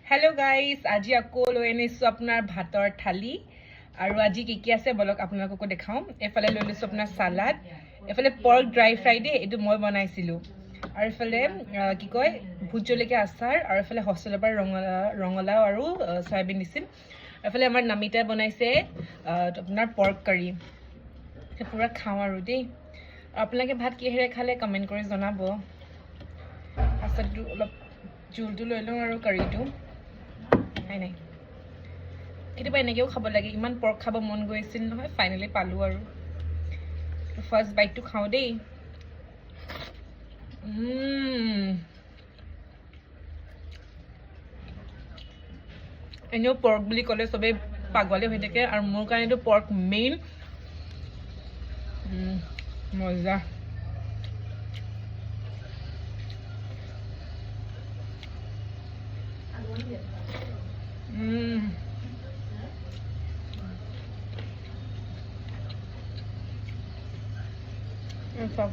Hello' guys, আজি আকৌ লৈ আনিছোঁ আপোনাৰ ভাতৰ থালি আৰু আজি কি আছে বলক আপোনালোককো দেখাওঁ। এফালে লৈ লৈছোঁ আপোনাৰ চালাড, এফালে পৰ্ক ড্ৰাই ফ্ৰাই দেই, এইটো মই বনাইছিলোঁ, আৰু এফালে কি কয় ভোট জলকীয়া আচাৰ, আৰু এফালে হোষ্টেলৰ পৰা ৰঙালাও আৰু চয়াবিন দিছিল। এফালে আমাৰ নামিতাই বনাইছে আপোনাৰ পৰ্ক কাৰী। পূৰা খাওঁ আৰু দেই। আপোনালোকে ভাত কিহেৰে খালে কমেণ্ট কৰি জনাব। আচাৰটো অলপ জোলটো লৈ লওঁ আৰু কাৰীটো নাই কেতিয়াবা এনেকৈও খাব লাগে। ইমান পৰ্ক খাব মন গৈছিল নহয়, ফাইনেলি পালোঁ আৰু। ফাৰ্ষ্ট বাইটটো খাওঁ দেই। এনেও পৰ্ক বুলি ক'লে চবেই পাগলে হৈ থাকে, আৰু মোৰ কাৰণেতো পৰ্ক মেইন। মজা। চাওক